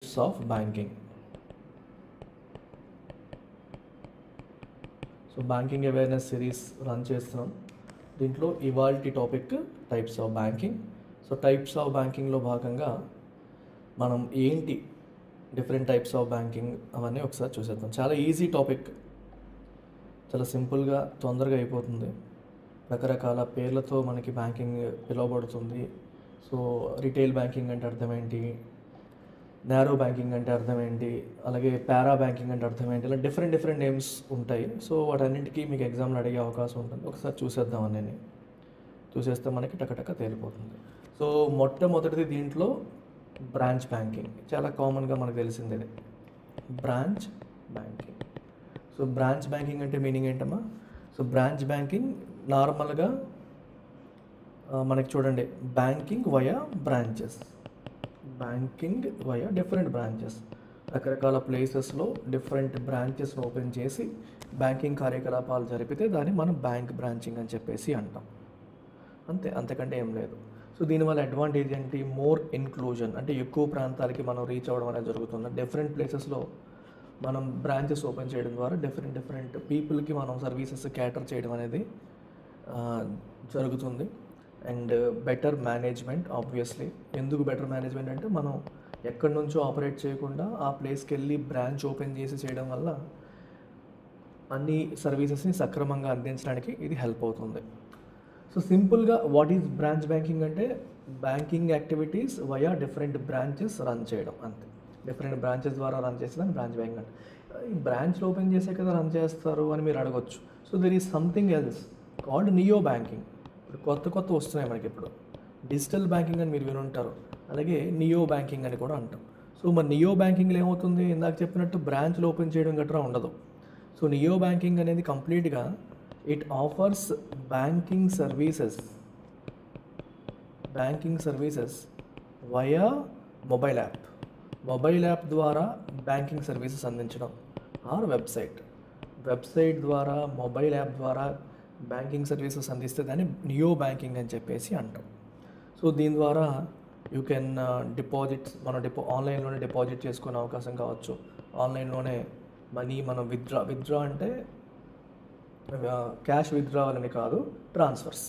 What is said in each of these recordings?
types of banking. So banking awareness series run చేస్తున్నాం. దీంట్లో ఇవాల్టి topic types of banking. So types of బ్యాంకింగ్లో భాగంగా మనం ఏంటి డిఫరెంట్ టైప్స్ ఆఫ్ బ్యాంకింగ్ అవన్నీ ఒకసారి చూసేద్దాం. చాలా ఈజీ టాపిక్, చాలా సింపుల్గా తొందరగా అయిపోతుంది. రకరకాల పేర్లతో మనకి బ్యాంకింగ్ పిలువబడుతుంది. సో రిటైల్ బ్యాంకింగ్ అంటే అర్థం ఏంటి, నారో బ్యాంకింగ్ అంటే అర్థం ఏంటి, అలాగే పారా బ్యాంకింగ్ అంటే అర్థం ఏంటి, ఇలా డిఫరెంట్ నేమ్స్ ఉంటాయి. సో వాటన్నింటికి మీకు ఎగ్జామ్లో అడిగే అవకాశం ఉంటుంది. ఒకసారి చూసేద్దాం అన్నీ. చూసేస్తే మనకి టకటక తేలిపోతుంది. సో మొట్టమొదటిది దీంట్లో బ్రాంచ్ బ్యాంకింగ్. చాలా కామన్గా మనకు తెలిసిందే branch banking. So branch banking అంటే మీనింగ్ ఏంటమ్మా? సో బ్రాంచ్ బ్యాంకింగ్ నార్మల్గా మనకి చూడండి, banking via branches, banking via different branches, రకరకాల ప్లేసెస్లో డిఫరెంట్ బ్రాంచెస్ ఓపెన్ చేసి బ్యాంకింగ్ కార్యకలాపాలు జరిపితే దాన్ని మనం బ్యాంక్ బ్రాంచింగ్ అని చెప్పేసి అంటాం. అంతకంటే ఏం లేదు. సో దీనివల్ల అడ్వాంటేజ్ ఏంటి? మోర్ ఇన్క్లూజన్, అంటే ఎక్కువ ప్రాంతాలకి మనం రీచ్ అవ్వడం అనేది జరుగుతుంది. డిఫరెంట్ ప్లేసెస్లో మనం బ్రాంచెస్ ఓపెన్ చేయడం ద్వారా డిఫరెంట్ పీపుల్కి మనం సర్వీసెస్ క్యాటర్ చేయడం అనేది జరుగుతుంది. And better management, obviously. ఎందుకు బెటర్ మేనేజ్మెంట్ అంటే మనం ఎక్కడి నుంచో ఆపరేట్ చేయకుండా ఆ ప్లేస్కి వెళ్ళి బ్రాంచ్ ఓపెన్ చేసి చేయడం వల్ల అన్ని సర్వీసెస్ని సక్రమంగా అందించడానికి ఇది హెల్ప్ అవుతుంది. సో సింపుల్గా వాట్ ఈజ్ బ్రాంచ్ బ్యాంకింగ్ అంటే banking activities via different branches run చేయడం, అంతే. డిఫరెంట్ బ్రాంచెస్ ద్వారా రన్ చేసేదాన్ని బ్రాంచ్ బ్యాంకింగ్ అంటే. ఈ బ్రాంచ్లు ఓపెన్ చేసే కదా రన్ చేస్తారు అని మీరు అడగొచ్చు. So there is something else called neo banking. ఇప్పుడు కొత్త వస్తున్నాయి మనకి. ఇప్పుడు డిజిటల్ బ్యాంకింగ్ అని మీరు వినుంటారు, అలాగే నియో బ్యాంకింగ్ అని కూడా అంటాం. సో మరి నియో బ్యాంకింగ్లో ఏమవుతుంది? ఇందాక చెప్పినట్టు బ్రాంచ్లు ఓపెన్ చేయడం గట్రా ఉండదు. సో నియో బ్యాంకింగ్ అనేది కంప్లీట్గా it offers banking services via mobile app ద్వారా బ్యాంకింగ్ సర్వీసెస్ అందించడం, ఆర్ వెబ్సైట్ ద్వారా మొబైల్ యాప్ ద్వారా బ్యాంకింగ్ సర్వీసెస్ అందిస్తే దాన్ని నియో బ్యాంకింగ్ అని చెప్పేసి అంటాం. సో దీని ద్వారా యూ కెన్ డిపాజిట్స్, మనం ఆన్లైన్లోనే డిపాజిట్ చేసుకునే అవకాశం కావచ్చు. ఆన్లైన్లోనే మనీ మనం విత్డ్రా అంటే క్యాష్ విత్డ్రావల్ అని కాదు, ట్రాన్స్ఫర్స్,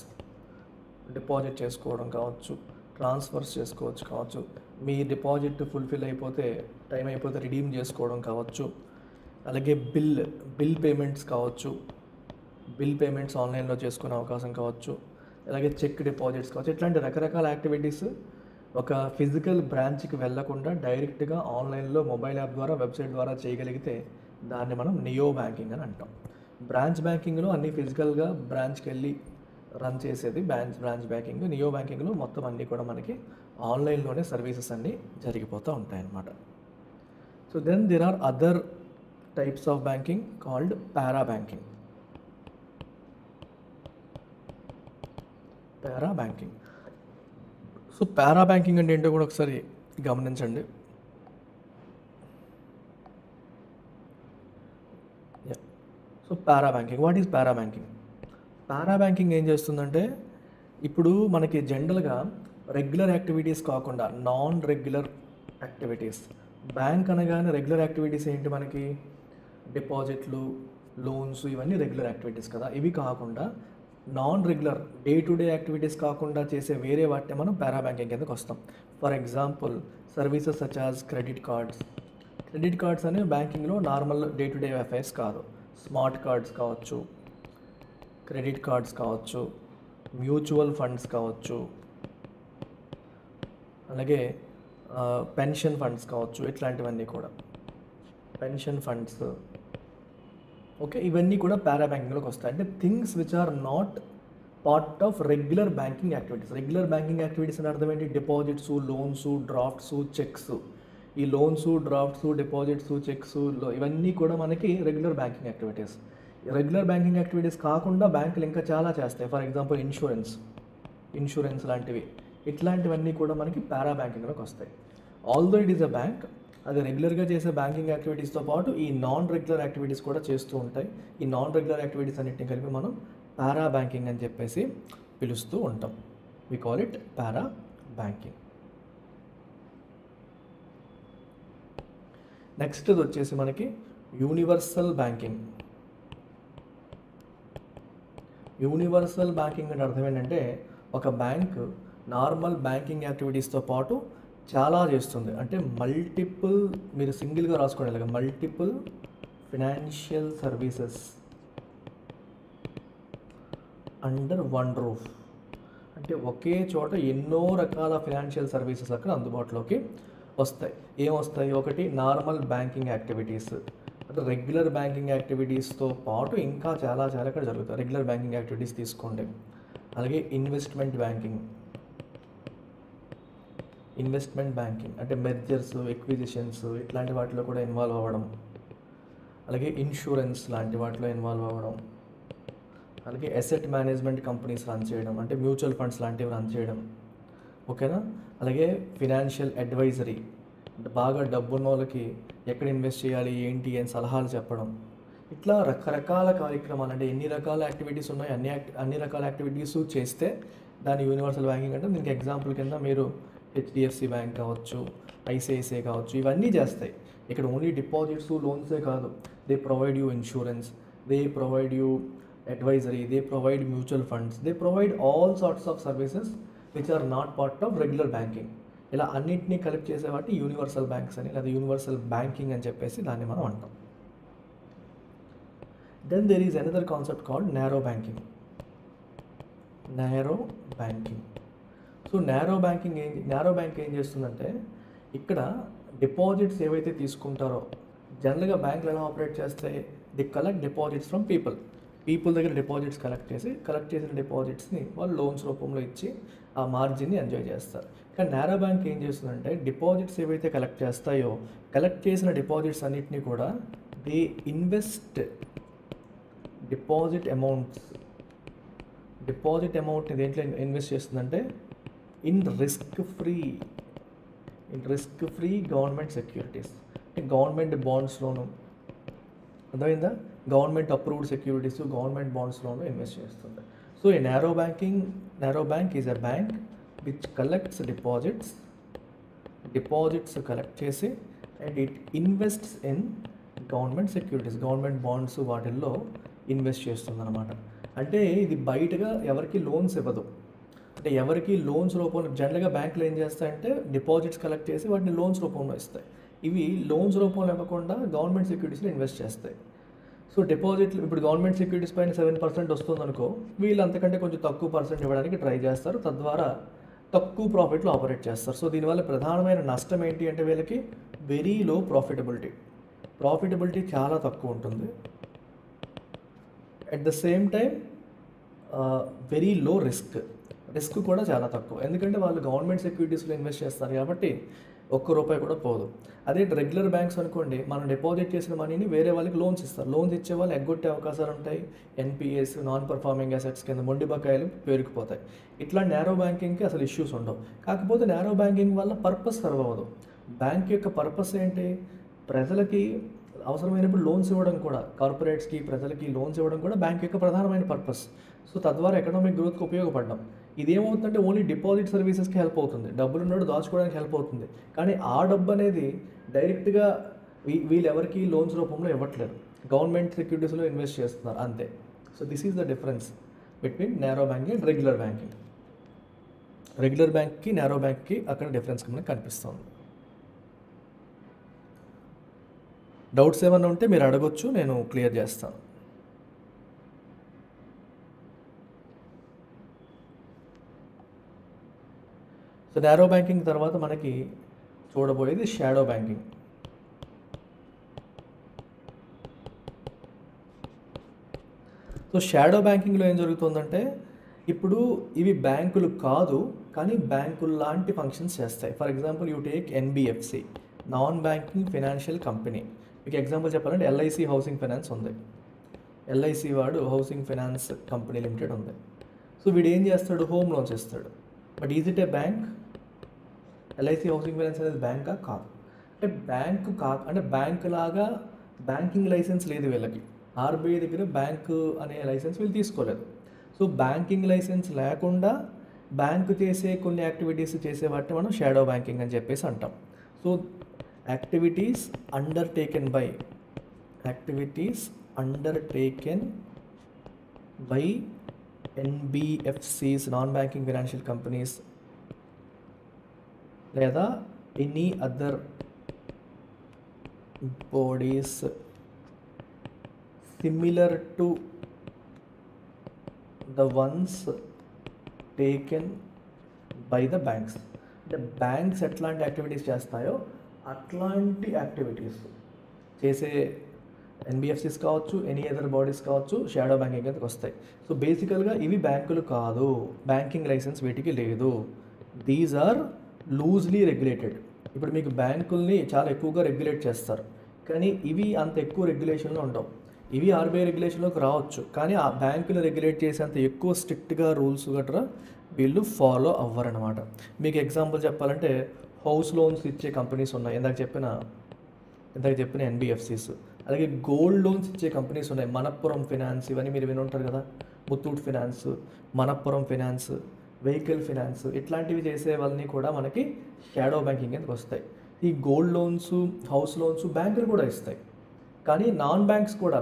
డిపాజిట్ చేసుకోవడం కావచ్చు, ట్రాన్స్ఫర్స్ చేసుకోవచ్చు కావచ్చు. మీ డిపాజిట్ ఫుల్ఫిల్ అయిపోతే, టైం అయిపోతే రిడీమ్ చేసుకోవడం కావచ్చు. అలాగే బిల్ పేమెంట్స్ కావచ్చు, బిల్ పేమెంట్స్ ఆన్లైన్లో చేసుకునే అవకాశం కావచ్చు. అలాగే చెక్ డిపాజిట్స్ కావచ్చు. ఇట్లాంటి రకరకాల యాక్టివిటీస్ ఒక ఫిజికల్ బ్రాంచ్కి వెళ్లకుండా డైరెక్ట్గా ఆన్లైన్లో మొబైల్ యాప్ ద్వారా, వెబ్సైట్ ద్వారా చేయగలిగితే దాన్ని మనం నియో బ్యాంకింగ్ అని అంటాం. బ్రాంచ్ బ్యాంకింగ్లో అన్ని ఫిజికల్గా బ్రాంచ్కి వెళ్ళి రన్ చేసేది బ్రాంచ్ బ్యాంకింగ్. నియో బ్యాంకింగ్లో మొత్తం అన్నీ కూడా మనకి ఆన్లైన్లోనే సర్వీసెస్ అన్నీ జరిగిపోతూ ఉంటాయి అన్నమాట. So then there are other types of banking called para banking. So para banking అంటే ఏంటో కూడా ఒకసారి గమనించండి. So para banking, what is para banking? Para banking ఏం చేస్తుందంటే, ఇప్పుడు మనకి జనరల్గా రెగ్యులర్ యాక్టివిటీస్ కాకుండా నాన్ రెగ్యులర్ యాక్టివిటీస్, బ్యాంక్ అనగానే రెగ్యులర్ యాక్టివిటీస్ ఏంటి మనకి? డిపాజిట్లు, లోన్స్, ఇవన్నీ రెగ్యులర్ యాక్టివిటీస్ కదా. ఇవి కాకుండా non regular day to day activities కాకుండా చేసే వేరే వాటిని మనం పారా బ్యాంకింగ్ కిందకి వస్తాం. For example services such as credit cards అనేవి బ్యాంకింగ్లో normal day to day affairs కాదు. స్మార్ట్ కార్డ్స్ కావచ్చు, క్రెడిట్ కార్డ్స్ కావచ్చు, మ్యూచువల్ ఫండ్స్ కావచ్చు, అలాగే పెన్షన్ ఫండ్స్ కావచ్చు. ఇట్లాంటివన్నీ కూడా పెన్షన్ ఫండ్స్, ఓకే, ఇవన్నీ కూడా పారా బ్యాంకింగ్లోకి వస్తాయి. అంటే things which are not part of regular banking activities. Regular banking activities అని అర్థం ఏంటి? Deposits, loans, drafts, cheques. ఈ లోన్స్, డ్రాఫ్ట్స్, డిపాజిట్స్, చెక్స్ ఇవన్నీ కూడా మనకి regular banking activities. Regular banking activities కాకుండా బ్యాంకులు ఇంకా చాలా చేస్తాయి. ఫర్ ఎగ్జాంపుల్ ఇన్సూరెన్స్ లాంటివి. ఇట్లాంటివన్నీ కూడా మనకి పారా బ్యాంకింగ్లోకి వస్తాయి. Although it is a bank, అది రెగ్యులర్గా చేసే బ్యాంకింగ్ యాక్టివిటీస్తో పాటు ఈ నాన్ రెగ్యులర్ యాక్టివిటీస్ కూడా చేస్తూ ఉంటాయి. ఈ నాన్ రెగ్యులర్ యాక్టివిటీస్ అన్నింటినీ కలిపి మనం పారా బ్యాంకింగ్ అని చెప్పేసి పిలుస్తూ ఉంటాం. We call it para banking. Next ఇది వచ్చేసి మనకి యూనివర్సల్ బ్యాంకింగ్. యూనివర్సల్ బ్యాంకింగ్ అంటే అర్థం ఏంటంటే ఒక బ్యాంక్ నార్మల్ బ్యాంకింగ్ యాక్టివిటీస్తో పాటు చాలా చేస్తుంది. అంటే మల్టిపుల్, మీరు సింగిల్గా రాసుకోండి ఇలాగ, multiple financial services under one roof. అంటే ఒకే చోట ఎన్నో రకాల ఫినాన్షియల్ సర్వీసెస్ అక్కడ అందుబాటులోకి వస్తాయి. ఏమొస్తాయి? ఒకటి నార్మల్ బ్యాంకింగ్ యాక్టివిటీస్, అంటే రెగ్యులర్ బ్యాంకింగ్ యాక్టివిటీస్తో పాటు ఇంకా చాలా చాలా ఇక్కడ జరుగుతాయి. రెగ్యులర్ బ్యాంకింగ్ యాక్టివిటీస్ తీసుకోండి. అలాగే ఇన్వెస్ట్మెంట్ బ్యాంకింగ్ అంటే మెర్జర్స్, ఎక్విజిషన్స్ ఇట్లాంటి వాటిలో కూడా ఇన్వాల్వ్ అవ్వడం. అలాగే ఇన్సూరెన్స్ లాంటి వాటిలో ఇన్వాల్వ్ అవ్వడం. అలాగే అసెట్ మేనేజ్మెంట్ కంపెనీస్ రన్ చేయడం, అంటే మ్యూచువల్ ఫండ్స్ లాంటివి రన్ చేయడం. ఓకేనా? అలాగే ఫినాన్షియల్ అడ్వైజరీ, అంటే బాగా డబ్బున్న వాళ్ళకి ఎక్కడ ఇన్వెస్ట్ చేయాలి ఏంటి అని సలహాలు చెప్పడం. ఇట్లా రకరకాల కార్యక్రమాలు, అంటే ఎన్ని రకాల యాక్టివిటీస్ ఉన్నాయి అన్ని రకాల యాక్టివిటీస్ చేస్తే దాని యూనివర్సల్ బ్యాంకింగ్ అంటే. దీనికి ఎగ్జాంపుల్ కింద మీరు హెచ్డిఎఫ్సి బ్యాంక్ కావచ్చు, ఐసిఐసిఐ కావచ్చు, ఇవన్నీ చేస్తాయి. ఇక్కడ ఓన్లీ డిపాజిట్స్ లోన్సే కాదు, they provide you insurance, they provide you advisory, they provide mutual funds, they provide all sorts of services which are not part of regular banking. ఇలా అన్నింటినీ కలెక్ట్ చేసేవాటి యూనివర్సల్ బ్యాంక్స్ అని, లేదా universal banking అని చెప్పేసి దాన్ని మనం అంటాం. Then there is another concept called narrow banking. So narrow bank ఏం చేస్తుందంటే, ఇక్కడ డిపాజిట్స్ ఏవైతే తీసుకుంటారో, జనరల్గా బ్యాంకులు ఎలా ఆపరేట్ చేస్తాయి, the collect deposits from people దగ్గర డిపాజిట్స్ కలెక్ట్ చేసిన డిపాజిట్స్ని వాళ్ళు లోన్స్ రూపంలో ఇచ్చి ఆ మార్జిన్ని ఎంజాయ్ చేస్తారు. కానీ నారో బ్యాంక్ ఏం చేస్తుందంటే, డిపాజిట్స్ ఏవైతే కలెక్ట్ చేసిన డిపాజిట్స్ అన్నిటినీ కూడా దే ఇన్వెస్ట్ డిపాజిట్ అమౌంట్ని దేంట్లో ఇన్వెస్ట్ చేస్తుందంటే in risk free government securities, అంటే గవర్నమెంట్ బాండ్స్లోను, అర్థమైందా, గవర్నమెంట్ అప్రూవ్డ్ సెక్యూరిటీస్, గవర్నమెంట్ బాండ్స్లోనూ ఇన్వెస్ట్ చేస్తుంది. సో ఈ narrow bank is a bank which collects deposits collect చేసి and it invests in government securities, government bonds వాటిల్లో ఇన్వెస్ట్ చేస్తుంది అనమాట. అంటే ఇది బయటగా ఎవరికి లోన్స్ ఇవ్వదు, అంటే ఎవరికి లోన్స్ రూపంలో, జనరల్గా బ్యాంకులు ఏం చేస్తాయంటే డిపాజిట్స్ కలెక్ట్ చేసి వాటిని లోన్స్ రూపంలో ఇస్తాయి. ఇవి లోన్స్ రూపంలో ఇవ్వకుండా గవర్నమెంట్ సెక్యూరిటీస్లో ఇన్వెస్ట్ చేస్తాయి. సో డిపాజిట్లు ఇప్పుడు గవర్నమెంట్ సెక్యూరిటీస్ పైన 7% వస్తుందనుకో, వీళ్ళు అంతకంటే కొంచెం తక్కువ పర్సెంట్ ఇవ్వడానికి ట్రై చేస్తారు, తద్వారా తక్కువ ప్రాఫిట్లో ఆపరేట్ చేస్తారు. సో దీనివల్ల ప్రధానమైన నష్టం ఏంటి అంటే వీళ్ళకి వెరీ లో ప్రాఫిటబిలిటీ చాలా తక్కువ ఉంటుంది. At the same time very low risk కూడా చాలా తక్కువ, ఎందుకంటే వాళ్ళు గవర్నమెంట్ సెక్యూరిటీస్లో ఇన్వెస్ట్ చేస్తారు కాబట్టి ₹1 కూడా పోదు. అదే రెగ్యులర్ బ్యాంక్స్ అనుకోండి, మనం డిపాజిట్ చేసిన మనీని వేరే వాళ్ళకి లోన్స్ ఇస్తారు. లోన్స్ ఇచ్చే వాళ్ళు ఎగ్గొట్టే అవకాశాలు ఉంటాయి. ఎన్పిఎస్, నాన్ పర్ఫార్మింగ్ అసెట్స్ కింద మొండి బకాయిలు పేరుకుపోతాయి. ఇట్లా నారో బ్యాంకింగ్కి అసలు ఇష్యూస్ ఉండవు. కాకపోతే నారో బ్యాంకింగ్ వల్ల పర్పస్ సర్వ్ అవ్వదు. బ్యాంక్ యొక్క పర్పస్ ఏంటి, ప్రజలకి అవసరమైనప్పుడు లోన్స్ ఇవ్వడం కూడా, కార్పొరేట్స్కి ప్రజలకి లోన్స్ ఇవ్వడం కూడా బ్యాంక్ యొక్క ప్రధానమైన పర్పస్. సో తద్వారా ఎకనామిక్ గ్రోత్కి ఉపయోగపడడం. ఇదేమవుతుందంటే ఓన్లీ డిపాజిట్ సర్వీసెస్కి హెల్ప్ అవుతుంది, డబ్బులు ఉన్నాడు దాచుకోవడానికి హెల్ప్ అవుతుంది. కానీ ఆ డబ్బు అనేది డైరెక్ట్గా వీళ్ళెవరికి లోన్స్ రూపంలో ఇవ్వట్లేదు, గవర్నమెంట్ సెక్యూరిటీస్లో ఇన్వెస్ట్ చేస్తున్నారు అంతే. So this is the difference between narrow banking and regular banking. Regular బ్యాంక్కి నారో బ్యాంక్కి అక్కడ డిఫరెన్స్ మనకు కనిపిస్తుంది. డౌట్స్ ఏమన్నా ఉంటే మీరు అడగొచ్చు, నేను క్లియర్ చేస్తాను. సో నారో బ్యాంకింగ్ తర్వాత మనకి చూడబోయేది షాడో బ్యాంకింగ్. సో షాడో బ్యాంకింగ్లో ఏం జరుగుతుందంటే, ఇప్పుడు ఇవి బ్యాంకులు కాదు కానీ బ్యాంకులు లాంటి ఫంక్షన్స్ చేస్తాయి. For example you take NBFC, non banking financial company. మీకు ఎగ్జాంపుల్ చెప్పాలంటే ఎల్ఐసి హౌసింగ్ ఫైనాన్స్ ఉంది, ఎల్ఐసి వాడు హౌసింగ్ ఫైనాన్స్ కంపెనీ లిమిటెడ్ ఉంది. సో వీడు ఏం చేస్తాడు, హోమ్ లోన్స్ ఇస్తాడు. But is it A bank? LIC housing finance అనేది బ్యాంకా? కాదు. అంటే బ్యాంక్ లాగా బ్యాంకింగ్ లైసెన్స్ లేదు వీళ్ళకి. ఆర్బీఐ దగ్గర బ్యాంకు అనే లైసెన్స్ వీళ్ళు తీసుకోలేదు. సో బ్యాంకింగ్ లైసెన్స్ లేకుండా బ్యాంకు చేసే కొన్ని యాక్టివిటీస్ చేసే వాటిని మనం షాడో బ్యాంకింగ్ అని చెప్పేసి అంటాం. So activities undertaken by NBFCs, non banking financial companies, లేదా any other bodies similar to the ones taken by the banks. అంటే బ్యాంక్స్ ఎట్లాంటి యాక్టివిటీస్ చేస్తాయో అట్లాంటి యాక్టివిటీస్ చేసే NBFCs కావచ్చు, ఎనీ అదర్ బాడీస్ కావచ్చు, షాడో బ్యాంకింగ్ కిందకి వస్తాయి. సో బేసికల్గా ఇవి బ్యాంకులు కాదు, బ్యాంకింగ్ లైసెన్స్ వీటికి లేదు. These are loosely regulated. ఇప్పుడు మీకు బ్యాంకుల్ని చాలా ఎక్కువగా రెగ్యులేట్ చేస్తారు, కానీ ఇవి అంత ఎక్కువ రెగ్యులేషన్లో ఉండవు. ఇవి RBI రెగ్యులేషన్లోకి రావచ్చు, కానీ ఆ బ్యాంకులు రెగ్యులేట్ చేసేంత ఎక్కువ స్ట్రిక్ట్గా రూల్స్ గట్రా వీళ్ళు ఫాలో అవ్వరనమాట. మీకు ఎగ్జాంపుల్ చెప్పాలంటే హౌస్ లోన్స్ ఇచ్చే కంపెనీస్ ఉన్నాయి, ఇందాక చెప్పిన NBFCs. అలాగే గోల్డ్ లోన్స్ ఇచ్చే కంపెనీస్ ఉన్నాయి, మనప్పురం ఫినాన్స్, ఇవన్నీ మీరు వినుంటారు కదా, Muthoot finance, Manappuram finance, vehicle finance, ఇట్లాంటివి చేసే వాళ్ళని కూడా మనకి షాడో బ్యాంకింగ్ కిందకి వస్తాయి. ఈ గోల్డ్ లోన్స్, హౌస్ లోన్స్ బ్యాంకులు కూడా ఇస్తాయి, కానీ నాన్ బ్యాంక్స్ కూడా,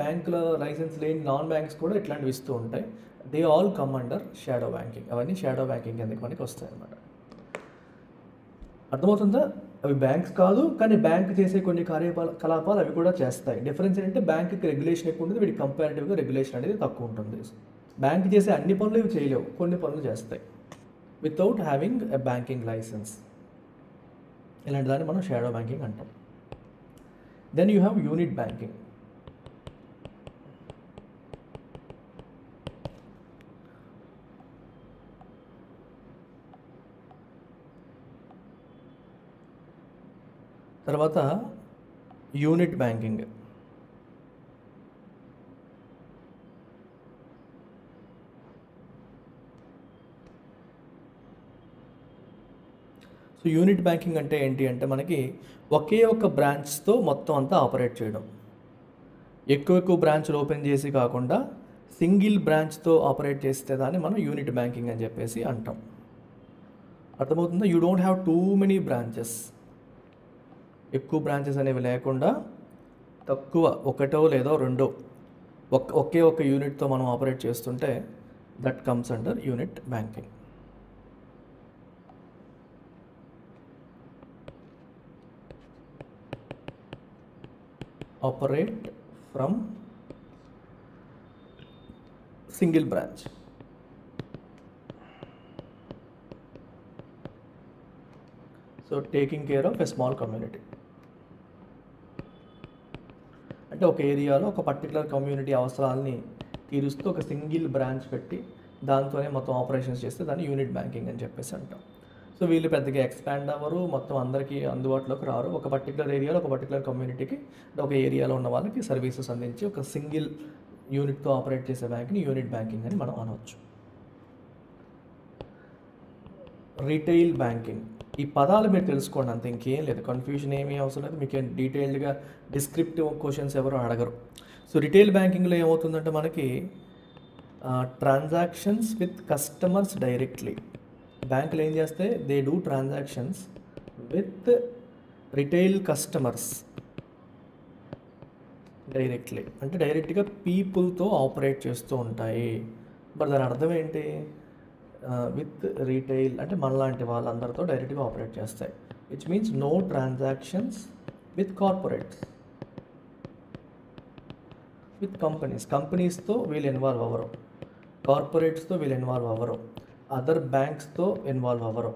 బ్యాంకుల లైసెన్స్ లేని నాన్ బ్యాంక్స్ కూడా ఇట్లాంటివి ఇస్తూ ఉంటాయి. They all come under shadow banking. అవన్నీ షాడో బ్యాంకింగ్ కిందకి మనకి వస్తాయి అన్నమాట. అర్థమవుతుందా? అవి బ్యాంక్స్ కాదు, కానీ బ్యాంక్ చేసే కొన్ని కార్యకలాపాలు అవి కూడా చేస్తాయి. డిఫరెన్స్ ఏంటంటే బ్యాంకుకి రెగ్యులేషన్ ఎక్కువ ఉంటుంది, వీటికి కంపారిటివ్గా రెగ్యులేషన్ అనేది తక్కువ ఉంటుంది. బ్యాంక్ చేసే అన్ని పనులు ఇవి చేయలేవు, కొన్ని పనులు చేస్తాయి without having a banking license. ఇలాంటి దాన్ని మనం షాడో బ్యాంకింగ్ అంటాం. Then you have unit banking. తర్వాత unit banking. So unit banking అంటే ఏంటి అంటే మనకి ఒకే ఒక బ్రాంచ్తో మొత్తం అంతా ఆపరేట్ చేయడం. ఎక్కువ బ్రాంచ్లు ఓపెన్ చేసి కాకుండా సింగిల్ బ్రాంచ్తో ఆపరేట్ చేస్తే దాన్ని మనం యూనిట్ బ్యాంకింగ్ అని చెప్పేసి అంటాం. అర్థమవుతుందా? You don't have too many branches. ఎక్కువ బ్రాంచెస్ అనేవి లేకుండా తక్కువ, ఒకటో లేదో రెండో, ఒకే ఒక యూనిట్తో మనం ఆపరేట్ చేస్తుంటే that comes under unit banking. Operate from single branch. So taking care of a small community. అంటే ఒక ఏరియాలో ఒక పర్టికులర్ కమ్యూనిటీ అవసరాలని తీరుస్తూ ఒక సింగిల్ బ్రాంచ్ పెట్టి దాంతోనే మొత్తం ఆపరేషన్స్ చేస్తే దాన్ని యూనిట్ బ్యాంకింగ్ అని చెప్పేసి అంటాం. సో వీళ్ళు పెద్దగా ఎక్స్పాండ్ అవ్వరు, మొత్తం అందరికీ అందుబాటులోకి రారు. ఒక పర్టికులర్ ఏరియాలో ఒక పర్టికులర్ కమ్యూనిటీకి, ఒక ఏరియాలో ఉన్న వాళ్ళకి సర్వీసెస్ అందించి ఒక సింగిల్ యూనిట్తో ఆపరేట్ చేసే బ్యాంక్ని యూనిట్ బ్యాంకింగ్ అని మనం అనవచ్చు. Retail banking. ఈ పదాలు మీరు తెలుసుకోండి, అంత ఇంకేం లేదు, కన్ఫ్యూజన్ ఏమీ అవసరం లేదు. మీకు డీటెయిల్డ్గా డిస్క్రిప్టివ్ క్వశ్చన్స్ ఎవరు అడగరు. సో రిటైల్ బ్యాంకింగ్లో ఏమవుతుందంటే మనకి ట్రాన్సాక్షన్స్ విత్ కస్టమర్స్ డైరెక్ట్లీ. బ్యాంకులు ఏం చేస్తే they do transactions with retail customers directly. అంటే డైరెక్ట్గా పీపుల్తో ఆపరేట్ చేస్తూ ఉంటాయి. మరి దాని అర్థం ఏంటి? విత్ రీటైల్ అంటే మనలాంటి వాళ్ళందరితో డైరెక్ట్గా ఆపరేట్ చేస్తాయి. Which means no transactions with corporates, with కంపెనీస్తో వీళ్ళు ఇన్వాల్వ్ అవ్వరు, కార్పొరేట్స్తో వీళ్ళు ఇన్వాల్వ్ అవ్వరు, అదర్ బ్యాంక్స్తో ఇన్వాల్వ్ అవ్వరు,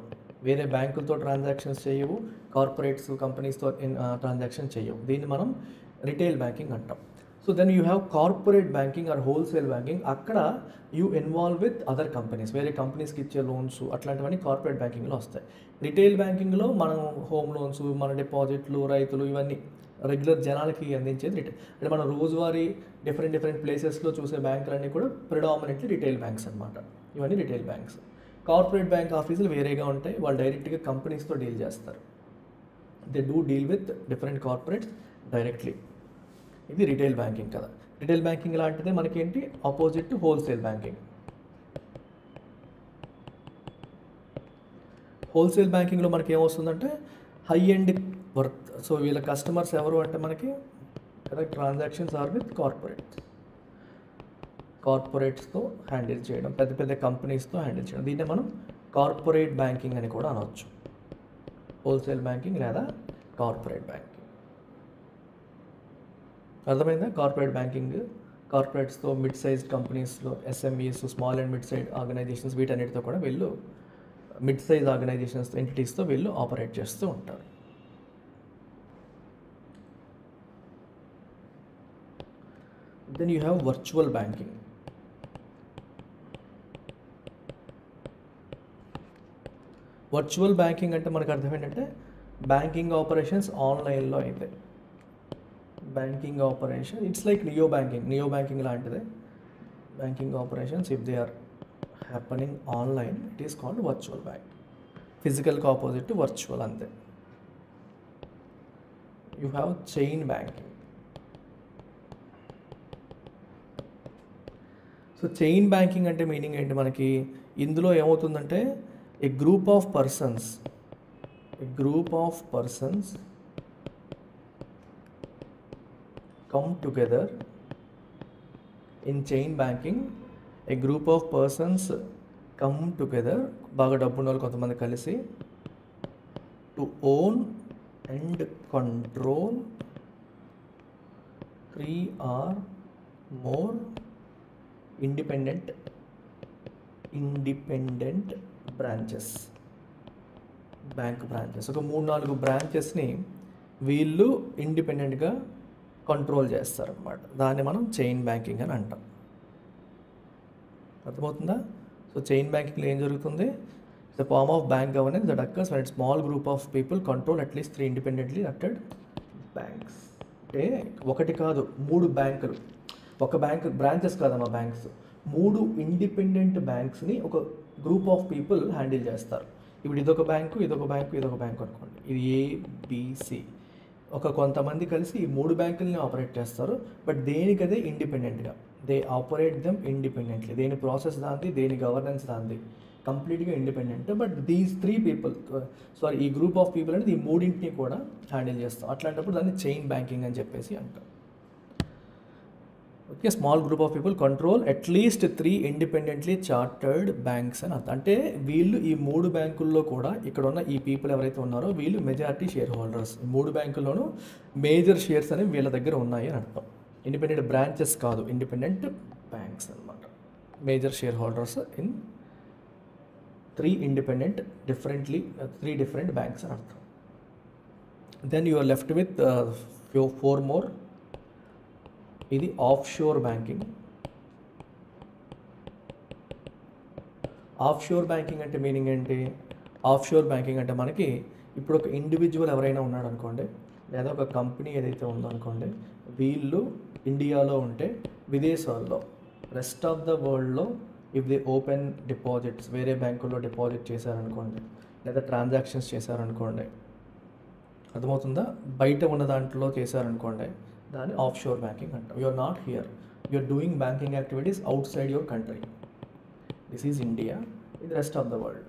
వేరే బ్యాంకులతో ట్రాన్సాక్షన్స్ చేయవు, కార్పొరేట్స్ కంపెనీస్తో ట్రాన్సాక్షన్ చేయవు. దీన్ని మనం రిటైల్ బ్యాంకింగ్ అంటాం. So then you have corporate banking or wholesale banking. అక్కడ you involve with other companies, వేరే కంపెనీస్కి ఇచ్చే లోన్స్ అట్లాంటివన్నీ కార్పొరేట్ బ్యాంకింగ్లో వస్తాయి. రిటైల్ బ్యాంకింగ్లో మనం హోమ్ లోన్స్, మన డిపాజిట్లు, రైతులు, ఇవన్నీ రెగ్యులర్ జనాలకి అందించేది రిటైల్. అంటే మనం రోజువారీ డిఫరెంట్ ప్లేసెస్లో చూసే బ్యాంకులన్నీ కూడా ప్రిడామినెంట్లీ రిటైల్ బ్యాంక్స్ అనమాట. ఇవన్నీ రిటైల్ బ్యాంక్స్. కార్పొరేట్ బ్యాంక్ ఆఫీసులు వేరేగా ఉంటాయి, వాళ్ళు డైరెక్ట్గా కంపెనీస్తో డీల్ చేస్తారు. They do deal with different corporates directly. ఇది రిటైల్ బ్యాంకింగ్ కదా. రిటైల్ బ్యాంకింగ్ లాంటిదే మనకేంటి opposite to wholesale banking. Wholesale బ్యాంకింగ్లో మనకి ఏమొస్తుందంటే హై ఎండ్ వర్త్. సో వీళ్ళ కస్టమర్స్ ఎవరు అంటే మనకి కరెక్ట్ ట్రాన్సాక్షన్స్ ఆర్ విత్ కార్పొరేట్స్తో హ్యాండిల్ చేయడం, పెద్ద పెద్ద కంపెనీస్తో హ్యాండిల్ చేయడం. దీన్నే మనం కార్పొరేట్ బ్యాంకింగ్ అని కూడా అనవచ్చు. హోల్సేల్ బ్యాంకింగ్ లేదా కార్పొరేట్ బ్యాంకింగ్. అర్థమైందా? కార్పొరేట్ బ్యాంకింగ్ కార్పొరేట్స్తో, మిడ్ సైజ్ కంపెనీస్లో, SMEs, small and mid size organisations, వీటన్నిటితో కూడా వీళ్ళు మిడ్ సైజ్ ఆర్గనైజేషన్స్ ఎంటిటీస్తో వీళ్ళు ఆపరేట్ చేస్తూ ఉంటారు. Then you have virtual banking. Virtual banking అంటే మనకు అర్థం ఏంటంటే బ్యాంకింగ్ ఆపరేషన్స్ ఆన్లైన్లో అయితే. Banking operation it's like neo banking లాంటిదే. Banking operations if they are happening online it is called virtual bank. ఫిజికల్కి ఆపోజిట్ వర్చువల్ అంతే. You have chain banking. So chain banking అంటే మీనింగ్ ఏంటి మనకి? ఇందులో ఏమవుతుందంటే a group of persons come together in chain banking. A group of persons come together, బాగా డబ్బున్న వాళ్ళు కొంతమంది కలిసి, to own and control 3 or more independent branches, bank branches. ఒక 3-4 బ్రాంచెస్ని వీళ్ళు ఇండిపెండెంట్గా కంట్రోల్ చేస్తారనమాట. దాన్ని మనం చైన్ బ్యాంకింగ్ అని అంటాం. అర్థమవుతుందా? సో చైన్ బ్యాంకింగ్లో ఏం జరుగుతుంది? The form of bank governance that occurs when a small group of people control at least 3 independently elected banks. అంటే ఒకటి కాదు, 3 బ్యాంకులు. ఒక బ్యాంక్ బ్రాంచెస్ కాదమ్మా బ్యాంక్స్. 3 ఇండిపెండెంట్ బ్యాంక్స్ని ఒక గ్రూప్ ఆఫ్ పీపుల్ హ్యాండిల్ చేస్తారు. ఇప్పుడు ఇదొక బ్యాంకు అనుకోండి. ఇది ఏబిసి. కొంతమంది కలిసి ఈ 3 బ్యాంకుల్ని ఆపరేట్ చేస్తారు. బట్ దేనికదే ఇండిపెండెంట్గా. They operate them independently. దేని ప్రాసెస్ దాంది, దేని గవర్నెన్స్ దాంది, కంప్లీట్గా ఇండిపెండెంట్. బట్ దీస్ 3 పీపుల్ ఈ గ్రూప్ ఆఫ్ పీపుల్ అనేది ఈ 3ని కూడా హ్యాండిల్ చేస్తాం. అట్లాంటప్పుడు దాన్ని చైన్ బ్యాంకింగ్ అని చెప్పేసి అంటాం. Okay, small group of people control at least 3 independently chartered banks అని అర్థం. అంటే వీళ్ళు ఈ 3 బ్యాంకుల్లో కూడా ఇక్కడ ఉన్న ఈ పీపుల్ ఎవరైతే ఉన్నారో వీళ్ళు మెజారిటీ షేర్ హోల్డర్స్. 3 బ్యాంకుల్లోనూ మేజర్ షేర్స్ అనేవి వీళ్ళ దగ్గర ఉన్నాయి అని అర్థం. ఇండిపెండెంట్ బ్రాంచెస్ కాదు, ఇండిపెండెంట్ బ్యాంక్స్ అనమాట. Major share holders in 3 different banks అని అర్థం. Then you are left with 4 more. ఇది ఆఫ్షోర్ బ్యాంకింగ్. ఆఫ్షోర్ బ్యాంకింగ్ అంటే మీనింగ్ ఏంటి? ఆఫ్షోర్ బ్యాంకింగ్ అంటే మనకి ఇప్పుడు ఒక ఇండివిజువల్ ఎవరైనా ఉన్నాడు అనుకోండి, లేదా ఒక కంపెనీ ఏదైతే ఉందో అనుకోండి, వీళ్ళు ఇండియాలో ఉంటే విదేశాల్లో రెస్ట్ ఆఫ్ ద వరల్డ్లో ఇఫ్ దే ఓపెన్ డిపాజిట్స్, వేరే బ్యాంకుల్లో డిపాజిట్ చేశారనుకోండి, లేదా ట్రాన్సాక్షన్స్ చేశారనుకోండి, అర్థమవుతుందా? బయట ఉన్న దాంట్లో చేశారనుకోండి, దాన్ని ఆఫ్షోర్ బ్యాంకింగ్ అంటాం. You are not here, you are doing banking activities outside your country. This is India, ఇది rest of the world.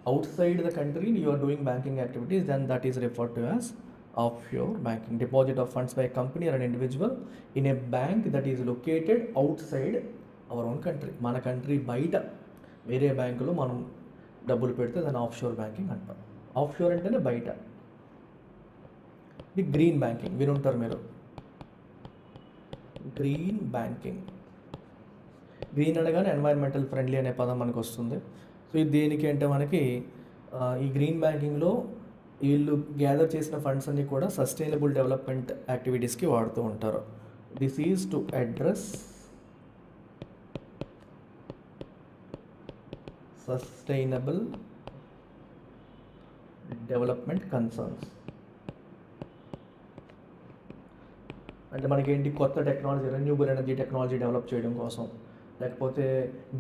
Outside the country you are doing banking activities, then that is referred to as offshore banking. Deposit of funds by a company or an individual in a bank that is located outside our own country. మన country బయట వేరే బ్యాంకులో మనం డబ్బులు పెడితే దాన్ని offshore banking అంటాం. Offshore అంటేనే బయట. ఇది గ్రీన్ బ్యాంకింగ్ వినుంటారు మీరు. గ్రీన్ బ్యాంకింగ్, గ్రీన్ అనగానే ఎన్వైరన్మెంటల్ ఫ్రెండ్లీ అనే పదం మనకు వస్తుంది. సో ఇది దేనికి అంటే మనకి ఈ గ్రీన్ బ్యాంకింగ్లో వీళ్ళు గ్యాదర్ చేసిన ఫండ్స్ అన్నీ కూడా సస్టైనబుల్ డెవలప్మెంట్ యాక్టివిటీస్కి వాడుతూ ఉంటారు. This is to address sustainable development concerns. అంటే మనకేంటి, కొత్త technology, renewable energy technology develop చేయడం కోసం, లేకపోతే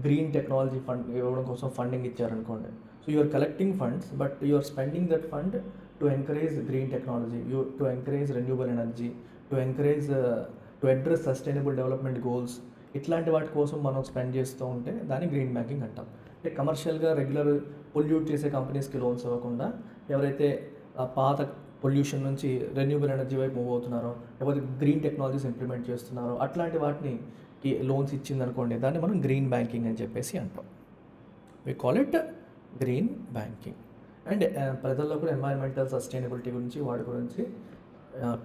గ్రీన్ టెక్నాలజీ ఫండ్ ఇవ్వడం కోసం ఫండింగ్ ఇచ్చారనుకోండి. So you are collecting funds but you are spending that fund to encourage green technology, to encourage renewable energy, to address sustainable development goals. ఇట్లాంటి వాటి కోసం మనం స్పెండ్ చేస్తూ ఉంటే దాన్ని గ్రీన్ బ్యాంకింగ్ అంటాం. అంటే కమర్షియల్గా రెగ్యులర్ పొల్యూట్ చేసే కంపెనీస్కి లోన్స్ ఇవ్వకుండా ఎవరైతే పాత పొల్యూషన్ నుంచి రెన్యూబుల్ ఎనర్జీ వైపు మూవ్ అవుతున్నారో, లేకపోతే గ్రీన్ టెక్నాలజీస్ ఇంప్లిమెంట్ చేస్తున్నారో అట్లాంటి వాటిని ఈ లోన్స్ ఇచ్చిందనుకోండి, దాన్ని మనం గ్రీన్ బ్యాంకింగ్ అని చెప్పేసి అంటాం. We call it green banking. And ప్రజల్లో కూడా ఎన్వైరన్మెంటల్ సస్టైనబిలిటీ గురించి, వాటి గురించి,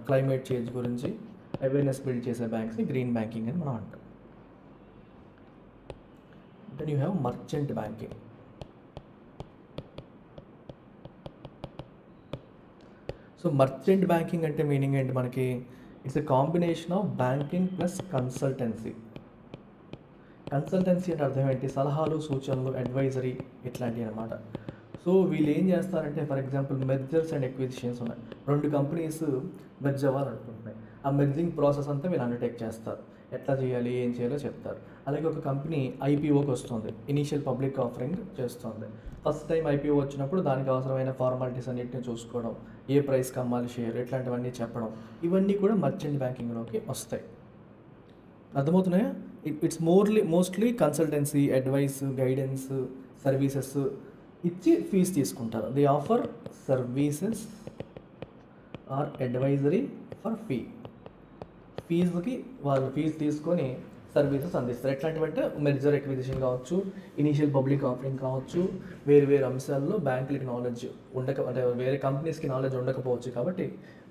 క్లైమేట్ చేంజ్ గురించి అవేర్నెస్ బిల్డ్ చేసే బ్యాంక్స్ని గ్రీన్ బ్యాంకింగ్ అని మనం అంటాం. Then you have merchant banking. So merchant banking అంటే మీనింగ్ ఏంటి మనకి? It's a combination of banking plus consultancy. Consultancy అంటే అర్థం ఏంటి? సలహాలు, సూచనలు, అడ్వైజరీ ఇట్లాంటివి అనమాట. సో వీళ్ళు ఏం చేస్తారంటే, for example mergers and acquisitions ఉన్నాయి, 2 కంపెనీస్ మెర్జ్ అవ్వాలనుకుంటున్నాయి. ఆ మెర్జింగ్ ప్రాసెస్ అంతా వీళ్ళు అండర్టేక్ చేస్తారు, ఎట్లా చేయాలి, ఏం చేయాలో చెప్తారు. అలాగే ఒక కంపెనీ ఐపీఓకి వస్తుంది, ఇనీషియల్ పబ్లిక్ ఆఫరింగ్ చేస్తుంది. ఫస్ట్ టైం ఐపీఓ వచ్చినప్పుడు దానికి అవసరమైన ఫార్మాలిటీస్ అన్నింటినీ చూసుకోవడం, ఏ ప్రైస్కి అమ్మాలి షేర్, ఇట్లాంటివన్నీ చెప్పడం, ఇవన్నీ కూడా మర్చెంట్ బ్యాంకింగ్లోకి వస్తాయి. అర్థమవుతున్నాయా? It's mostly consultancy, advice, guidance, services ఇచ్చి ఫీజు తీసుకుంటారు. They offer services or advisory for ఫీజుకి వాళ్ళు ఫీజు తీసుకొని సర్వీసెస్ అందిస్తారు. ఎట్లాంటివంటే మెర్జర్ ఎక్విజిషన్ కావచ్చు, ఇనీషియల్ పబ్లిక్ ఆఫరింగ్ కావచ్చు, వేరు అంశాల్లో బ్యాంకులకి నాలెడ్జ్ అంటే వేరే కంపెనీస్కి నాలెడ్జ్ ఉండకపోవచ్చు, కాబట్టి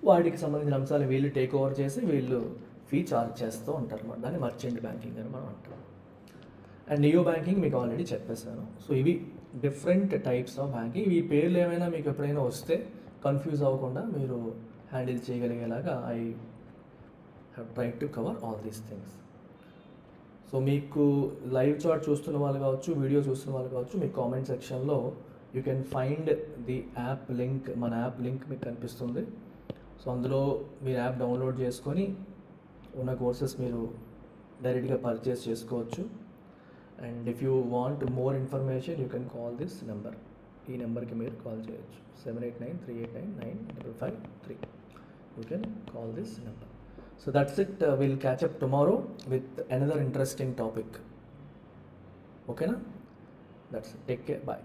వాటికి సంబంధించిన అంశాలు వీళ్ళు టేక్ ఓవర్ చేసి వీళ్ళు ఫీ చార్జ్ చేస్తూ ఉంటారు అన్నమాట. దాన్ని మర్చెంట్ బ్యాంకింగ్ అని మనం అంటాం. అండ్ నియో బ్యాంకింగ్ మీకు ఆల్రెడీ చెప్పేశాను. సో ఇవి డిఫరెంట్ టైప్స్ ఆఫ్ బ్యాంకింగ్. ఈ పేర్లు ఏమైనా మీకు ఎప్పుడైనా వస్తే కన్ఫ్యూజ్ అవ్వకుండా మీరు హ్యాండిల్ చేయగలిగేలాగా I have tried to cover all these things. So మీకు లైవ్ చాట్ చూస్తున్న వాళ్ళు కావచ్చు, వీడియో చూస్తున్న వాళ్ళు కావచ్చు, మీ కామెంట్ సెక్షన్లో you can find the app link. మన యాప్ లింక్ మీకు కనిపిస్తుంది. సో అందులో మీరు యాప్ డౌన్లోడ్ చేసుకొని ఉన్న కోర్సెస్ మీరు డైరెక్ట్గా పర్చేస్ చేసుకోవచ్చు. And if you want more information you can call this number. ఈ నెంబర్కి మీరు కాల్ చేయొచ్చు, 7893899553. You can call this number. So that's it. We'll catch up tomorrow with another interesting topic. Okay na? That's it. Take care. Bye.